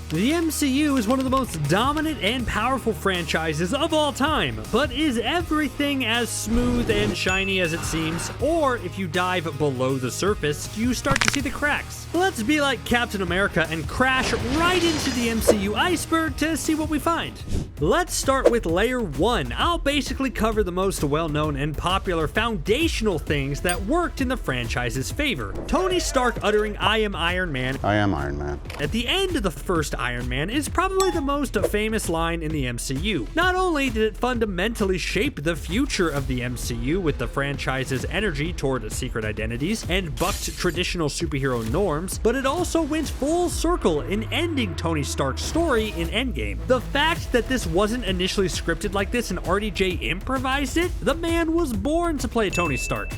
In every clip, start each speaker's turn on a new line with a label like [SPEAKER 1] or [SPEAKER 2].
[SPEAKER 1] The MCU is one of the most dominant and powerful franchises of all time, but is everything as smooth and shiny as it seems? Or if you dive below the surface, you start to see the cracks. Let's be like Captain America and crash right into the MCU iceberg to see what we find. Let's start with layer 1. I'll basically cover the most well-known and popular foundational things that worked in the franchise's favor. Tony Stark uttering "I am Iron Man"
[SPEAKER 2] I am Iron Man
[SPEAKER 1] at the end of the first Iron Man is probably the most famous line in the MCU. Not only did it fundamentally shape the future of the MCU with the franchise's energy toward secret identities and bucked traditional superhero norms, but it also went full circle in ending Tony Stark's story in Endgame. The fact that this wasn't initially scripted like this and RDJ improvised it, the man was born to play Tony Stark.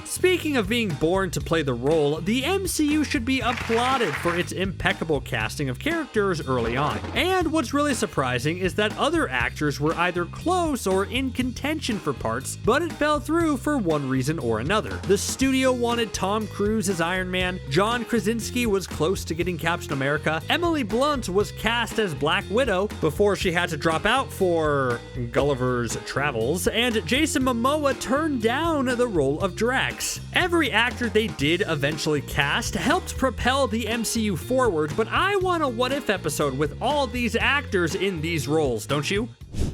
[SPEAKER 1] Speaking of being born to play the role, the MCU should be applauded for its impeccable casting of characters early on. And what's really surprising is that other actors were either close or in contention for parts, but it fell through for one reason or another. The studio wanted Tom Cruise as Iron Man, John Krasinski was close to getting Captain America, Emily Blunt was cast as Black Widow before she had to drop out for Gulliver's Travels, and Jason Momoa turned down the role of Drax. Every actor they did eventually cast helped propel the MCU forward, but I want a what if episode with all these actors in these roles, don't you?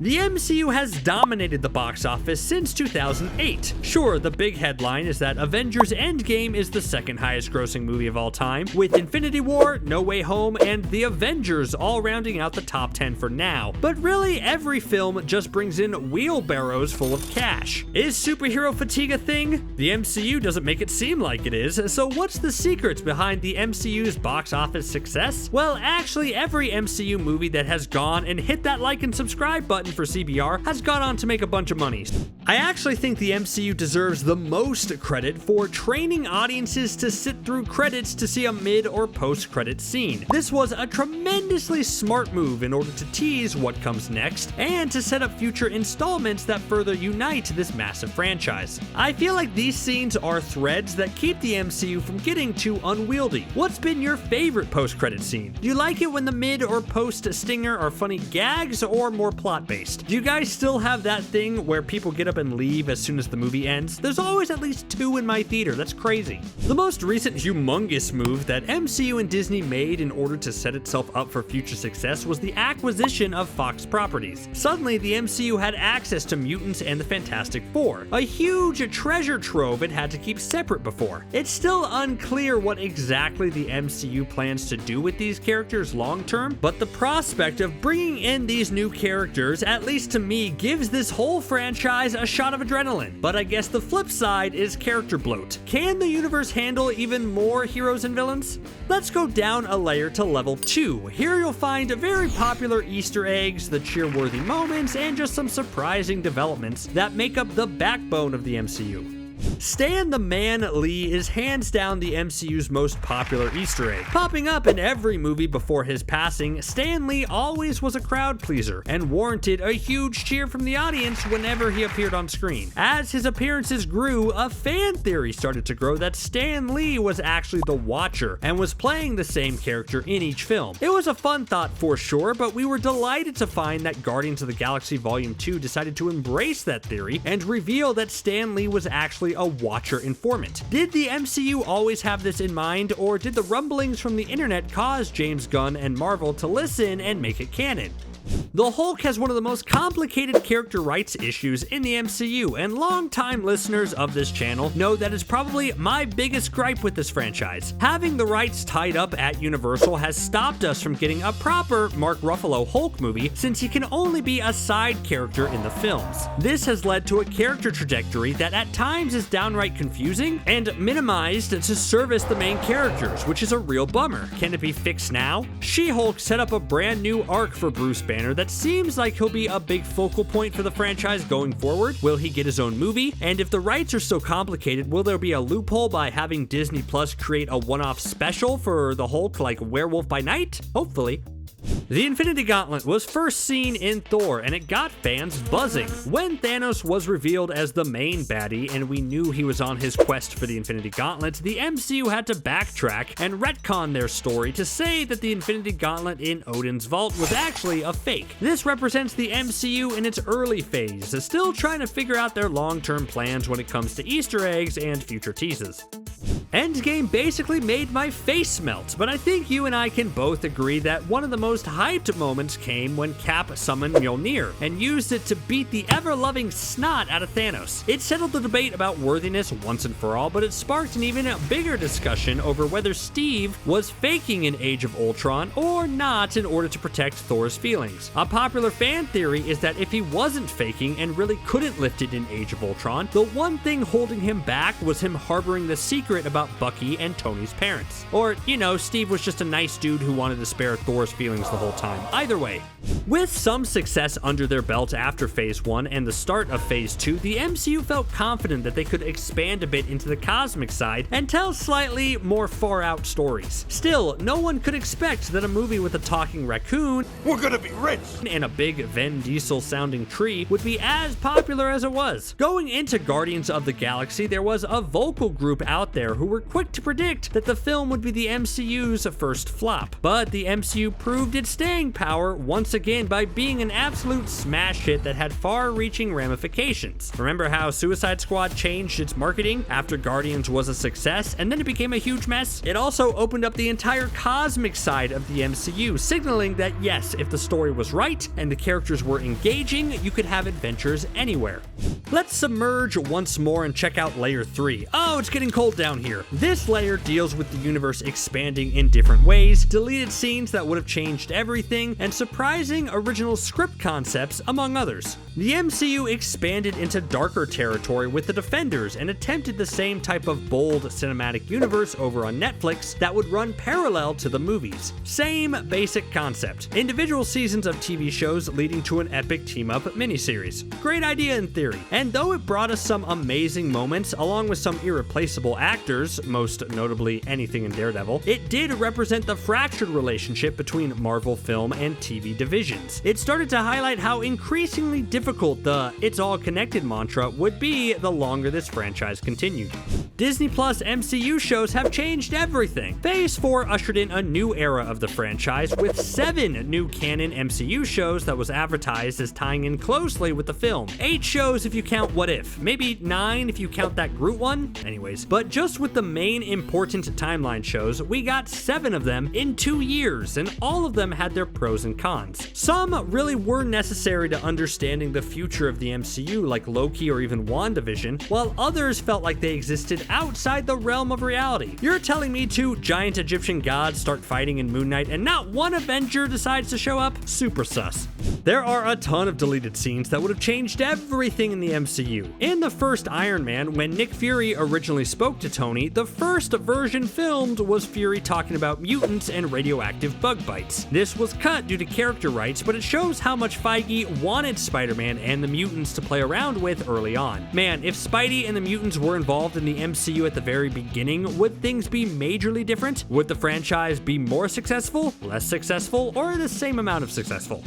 [SPEAKER 1] The MCU has dominated the box office since 2008. Sure, the big headline is that Avengers Endgame is the second highest grossing movie of all time, with Infinity War, No Way Home, and The Avengers all rounding out the top 10 for now. But really, every film just brings in wheelbarrows full of cash. Is superhero fatigue a thing? The MCU doesn't make it seem like it is, so what's the secret behind the MCU's box office success? Well, actually, every MCU movie that has gone and hit that like and subscribe button for CBR has gone on to make a bunch of money. I actually think the MCU deserves the most credit for training audiences to sit through credits to see a mid or post-credit scene. This was a tremendously smart move in order to tease what comes next and to set up future installments that further unite this massive franchise. I feel like these scenes are threads that keep the MCU from getting too unwieldy. What's been your favorite post-credit scene? Do you like it when the mid or post-stinger are funny gags or more plot-based? Do you guys still have that thing where people get up and leave as soon as the movie ends? There's always at least 2 in my theater. That's crazy. The most recent humongous move that MCU and Disney made in order to set itself up for future success was the acquisition of Fox properties. Suddenly, the MCU had access to Mutants and the Fantastic Four, a huge treasure trove it had to keep separate before. It's still unclear what exactly the MCU plans to do with these characters long term, but the prospect of bringing in these new characters, at least to me, gives this whole franchise a shot of adrenaline. But I guess the flip side is character bloat. Can the universe handle even more heroes and villains? Let's go down a layer to level 2. Here you'll find very popular Easter eggs, the cheerworthy moments, and just some surprising developments that make up the backbone of the MCU. Stan the Man Lee is hands down the MCU's most popular Easter egg. Popping up in every movie before his passing, Stan Lee always was a crowd pleaser and warranted a huge cheer from the audience whenever he appeared on screen. As his appearances grew, a fan theory started to grow that Stan Lee was actually the Watcher and was playing the same character in each film. It was a fun thought for sure, but we were delighted to find that Guardians of the Galaxy Volume 2 decided to embrace that theory and reveal that Stan Lee was actually a Watcher informant. Did the MCU always have this in mind, or did the rumblings from the internet cause James Gunn and Marvel to listen and make it canon? The Hulk has one of the most complicated character rights issues in the MCU, and longtime listeners of this channel know that is probably my biggest gripe with this franchise. Having the rights tied up at Universal has stopped us from getting a proper Mark Ruffalo Hulk movie, since he can only be a side character in the films. This has led to a character trajectory that at times is downright confusing and minimized to service the main characters, which is a real bummer. Can it be fixed now? She-Hulk set up a brand new arc for Bruce Banner that seems like he'll be a big focal point for the franchise going forward. Will he get his own movie? And if the rights are so complicated, will there be a loophole by having Disney Plus create a one-off special for the Hulk like Werewolf by Night? Hopefully. The Infinity Gauntlet was first seen in Thor, and it got fans buzzing. When Thanos was revealed as the main baddie, and we knew he was on his quest for the Infinity Gauntlet, the MCU had to backtrack and retcon their story to say that the Infinity Gauntlet in Odin's vault was actually a fake. This represents the MCU in its early phase, still trying to figure out their long-term plans when it comes to Easter eggs and future teases. Endgame basically made my face melt, but I think you and I can both agree that one of the most hyped moments came when Cap summoned Mjolnir and used it to beat the ever-loving snot out of Thanos. It settled the debate about worthiness once and for all, but it sparked an even bigger discussion over whether Steve was faking in Age of Ultron or not in order to protect Thor's feelings. A popular fan theory is that if he wasn't faking and really couldn't lift it in Age of Ultron, the one thing holding him back was him harboring the secret about Bucky and Tony's parents. Or, you know, Steve was just a nice dude who wanted to spare Thor's feelings the whole time. Either way. With some success under their belt after Phase 1 and the start of Phase 2, the MCU felt confident that they could expand a bit into the cosmic side and tell slightly more far-out stories. Still, no one could expect that a movie with a talking raccoon,
[SPEAKER 2] we're gonna be rich,
[SPEAKER 1] and a big Vin Diesel-sounding tree would be as popular as it was. Going into Guardians of the Galaxy, there was a vocal group out there who were quick to predict that the film would be the MCU's first flop. But the MCU proved its staying power once again by being an absolute smash hit that had far-reaching ramifications. Remember how Suicide Squad changed its marketing after Guardians was a success and then it became a huge mess? It also opened up the entire cosmic side of the MCU, signaling that yes, if the story was right and the characters were engaging, you could have adventures anywhere. Let's submerge once more and check out Layer 3. Oh, it's getting cold down here. This layer deals with the universe expanding in different ways, deleted scenes that would have changed everything, and surprising original script concepts, among others. The MCU expanded into darker territory with the Defenders and attempted the same type of bold cinematic universe over on Netflix that would run parallel to the movies. Same basic concept. Individual seasons of TV shows leading to an epic team-up miniseries. Great idea in theory. And though it brought us some amazing moments along with some irreplaceable actors, most notably anything in Daredevil, it did represent the fractured relationship between Marvel film and TV divisions. It started to highlight how increasingly difficult the "it's all connected" mantra would be the longer this franchise continued. Disney Plus MCU shows have changed everything. Phase 4 ushered in a new era of the franchise with 7 new canon MCU shows that was advertised as tying in closely with the film. 8 shows if you count What If, maybe 9 if you count that Groot one. Anyways, but just with the main important timeline shows, we got 7 of them in 2 years, and all of them had their pros and cons. Some really were necessary to understanding the future of the MCU, like Loki or even WandaVision, while others felt like they existed outside the realm of reality. You're telling me 2 giant Egyptian gods start fighting in Moon Knight and not one Avenger decides to show up? Super sus. There are a ton of deleted scenes that would have changed everything in the MCU. In the first Iron Man, when Nick Fury originally spoke to Tony, the first version filmed was Fury talking about mutants and radioactive bug bites. This was cut due to character rights, but it shows how much Feige wanted Spider-Man and the mutants to play around with early on. Man, if Spidey and the mutants were involved in the MCU at the very beginning, would things be majorly different? Would the franchise be more successful, less successful, or the same amount of successful?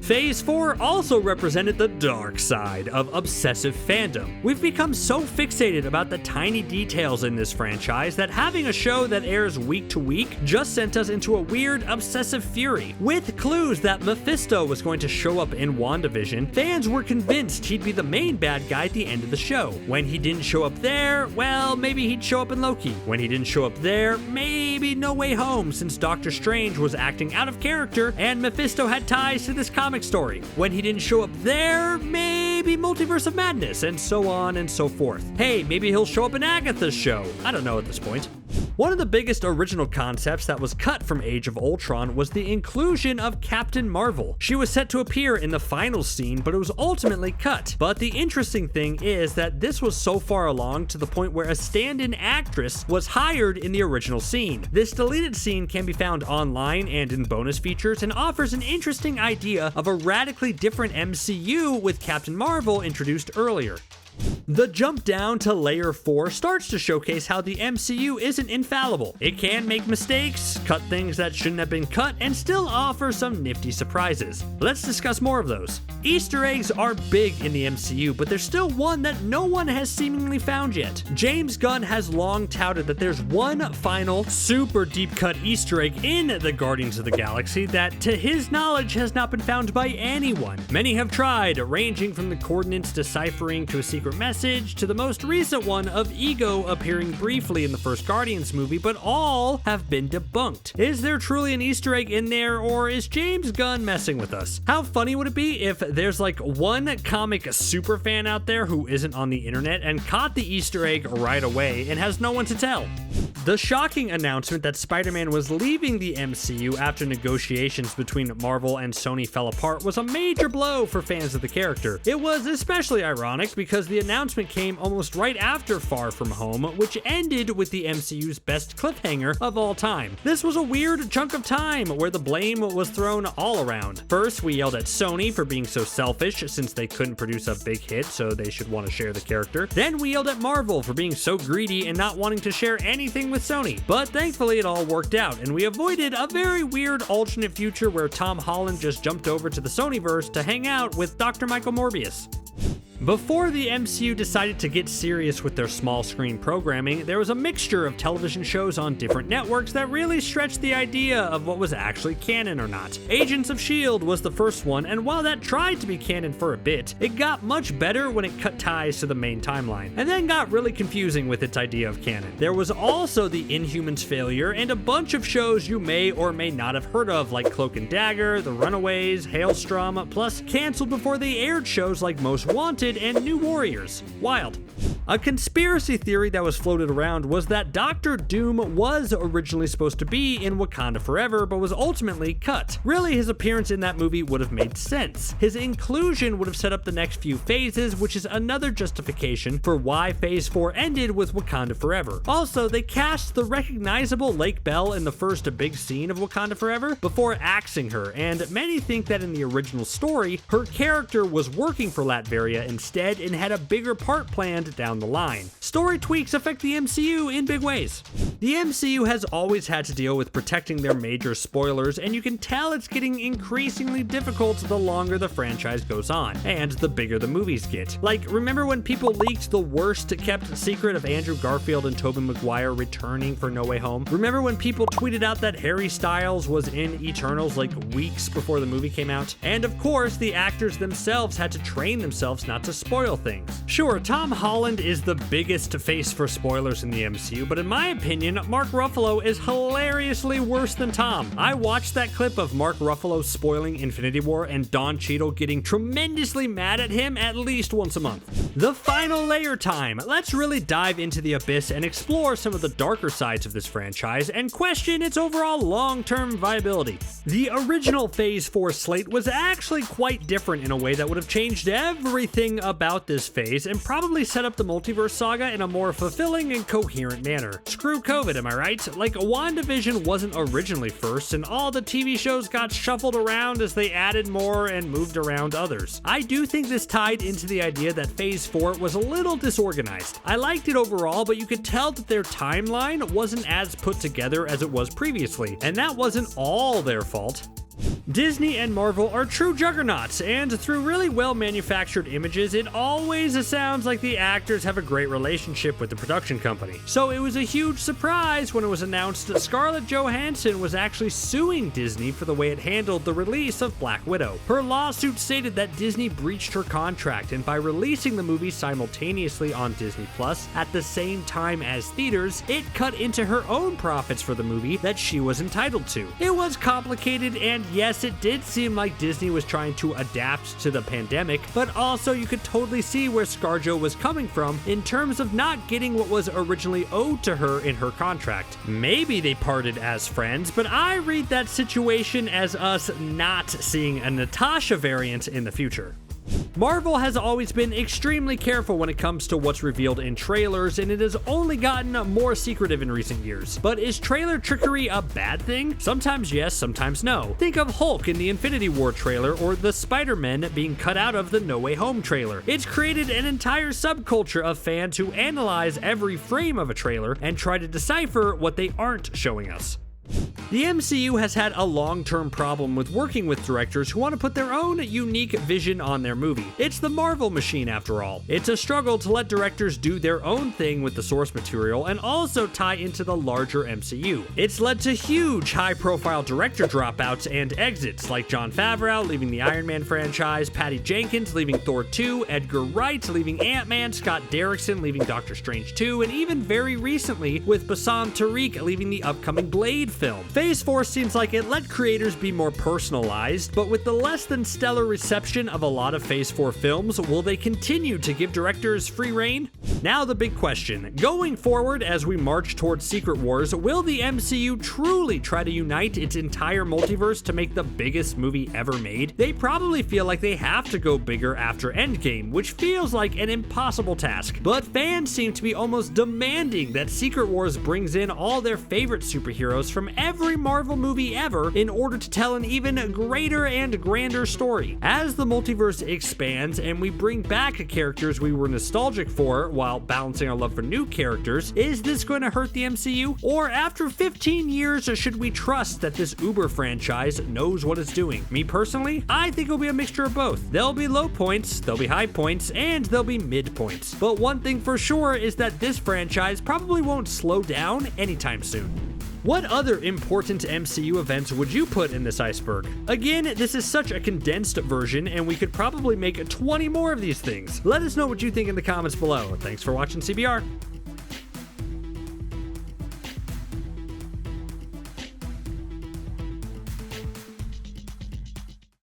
[SPEAKER 1] Phase 4 also represented the dark side of obsessive fandom. We've become so fixated about the tiny details in this franchise that having a show that airs week to week just sent us into a weird obsessive fury. With clues that Mephisto was going to show up in WandaVision, fans were convinced he'd be the main bad guy at the end of the show. When he didn't show up there, well, maybe he'd show up in Loki. When he didn't show up there, maybe No Way Home, since Doctor Strange was acting out of character and Mephisto had ties to this comic story. When he didn't show up there, maybe Multiverse of Madness, and so on and so forth. Hey, maybe he'll show up in Agatha's show. I don't know at this point. One of the biggest original concepts that was cut from Age of Ultron was the inclusion of Captain Marvel. She was set to appear in the final scene, but it was ultimately cut. But the interesting thing is that this was so far along to the point where a stand-in actress was hired in the original scene. This deleted scene can be found online and in bonus features and offers an interesting idea of a radically different MCU with Captain Marvel introduced earlier. The jump down to layer 4 starts to showcase how the MCU isn't infallible. It can make mistakes, cut things that shouldn't have been cut, and still offer some nifty surprises. Let's discuss more of those. Easter eggs are big in the MCU, but there's still one that no one has seemingly found yet. James Gunn has long touted that there's one final, super deep cut Easter egg in the Guardians of the Galaxy that, to his knowledge, has not been found by anyone. Many have tried, ranging from the coordinates deciphering to a secret message to the most recent one of Ego appearing briefly in the first Guardians movie, but all have been debunked. Is there truly an Easter egg in there, or is James Gunn messing with us? How funny would it be if there's like one comic super fan out there who isn't on the internet and caught the Easter egg right away and has no one to tell? The shocking announcement that Spider-Man was leaving the MCU after negotiations between Marvel and Sony fell apart was a major blow for fans of the character. It was especially ironic because the announcement came almost right after Far From Home, which ended with the MCU's best cliffhanger of all time. This was a weird chunk of time where the blame was thrown all around. First, we yelled at Sony for being so selfish since they couldn't produce a big hit, so they should want to share the character. Then we yelled at Marvel for being so greedy and not wanting to share anything with Sony. But thankfully it all worked out, and we avoided a very weird alternate future where Tom Holland just jumped over to the Sonyverse to hang out with Dr. Michael Morbius. Before the MCU decided to get serious with their small screen programming, there was a mixture of television shows on different networks that really stretched the idea of what was actually canon or not. Agents of S.H.I.E.L.D. was the first one, and while that tried to be canon for a bit, it got much better when it cut ties to the main timeline, and then got really confusing with its idea of canon. There was also the Inhumans failure, and a bunch of shows you may or may not have heard of, like Cloak and Dagger, The Runaways, Hailstrom, plus canceled before they aired shows like Most Wanted and New Warriors. Wild. A conspiracy theory that was floated around was that Doctor Doom was originally supposed to be in Wakanda Forever, but was ultimately cut. Really, his appearance in that movie would have made sense. His inclusion would have set up the next few phases, which is another justification for why Phase 4 ended with Wakanda Forever. Also, they cast the recognizable Lake Bell in the first big scene of Wakanda Forever before axing her, and many think that in the original story, her character was working for Latveria instead and had a bigger part planned down the line. Story tweaks affect the MCU in big ways. The MCU has always had to deal with protecting their major spoilers, and you can tell it's getting increasingly difficult the longer the franchise goes on, and the bigger the movies get. Like, remember when people leaked the worst kept secret of Andrew Garfield and Tobey Maguire returning for No Way Home? Remember when people tweeted out that Harry Styles was in Eternals like weeks before the movie came out? And of course, the actors themselves had to train themselves not to spoil things. Sure, Tom Holland is the biggest face for spoilers in the MCU, but in my opinion, Mark Ruffalo is hilariously worse than Tom. I watched that clip of Mark Ruffalo spoiling Infinity War and Don Cheadle getting tremendously mad at him at least once a month. The final layer time. Let's really dive into the abyss and explore some of the darker sides of this franchise and question its overall long-term viability. The original Phase 4 slate was actually quite different in a way that would have changed everything about this phase and probably set up the multiverse saga in a more fulfilling and coherent manner. Screw COVID, am I right? Like, WandaVision wasn't originally first, and all the TV shows got shuffled around as they added more and moved around others. I do think this tied into the idea that Phase 4 was a little disorganized. I liked it overall, but you could tell that their timeline wasn't as put together as it was previously, and that wasn't all their fault. Disney and Marvel are true juggernauts, and through really well-manufactured images, it always sounds like the actors have a great relationship with the production company. So it was a huge surprise when it was announced that Scarlett Johansson was actually suing Disney for the way it handled the release of Black Widow. Her lawsuit stated that Disney breached her contract, and by releasing the movie simultaneously on Disney Plus at the same time as theaters, it cut into her own profits for the movie that she was entitled to. It was complicated, and yes, it did seem like Disney was trying to adapt to the pandemic, but also you could totally see where ScarJo was coming from in terms of not getting what was originally owed to her in her contract. Maybe they parted as friends, but I read that situation as us not seeing a Natasha variant in the future. Marvel has always been extremely careful when it comes to what's revealed in trailers, and it has only gotten more secretive in recent years. But is trailer trickery a bad thing? Sometimes yes, sometimes no. Think of Hulk in the Infinity War trailer, or the Spider-Man being cut out of the No Way Home trailer. It's created an entire subculture of fans who analyze every frame of a trailer and try to decipher what they aren't showing us. The MCU has had a long-term problem with working with directors who want to put their own unique vision on their movie. It's the Marvel machine, after all. It's a struggle to let directors do their own thing with the source material and also tie into the larger MCU. It's led to huge high-profile director dropouts and exits, like Jon Favreau leaving the Iron Man franchise, Patty Jenkins leaving Thor 2, Edgar Wright leaving Ant-Man, Scott Derrickson leaving Doctor Strange 2, and even very recently with Bassam Tariq leaving the upcoming Blade film. Phase 4 seems like it let creators be more personalized, but with the less than stellar reception of a lot of Phase 4 films, will they continue to give directors free rein? Now the big question. Going forward as we march towards Secret Wars, will the MCU truly try to unite its entire multiverse to make the biggest movie ever made? They probably feel like they have to go bigger after Endgame, which feels like an impossible task. But fans seem to be almost demanding that Secret Wars brings in all their favorite superheroes from every Marvel movie ever in order to tell an even greater and grander story. As the multiverse expands and we bring back characters we were nostalgic for while balancing our love for new characters, is this going to hurt the MCU? Or after 15 years, should we trust that this Uber franchise knows what it's doing? Me personally, I think it'll be a mixture of both. There'll be low points, there'll be high points, and there'll be mid points. But one thing for sure is that this franchise probably won't slow down anytime soon. What other important MCU events would you put in this iceberg? Again, this is such a condensed version, and we could probably make 20 more of these things. Let us know what you think in the comments below. Thanks for watching CBR.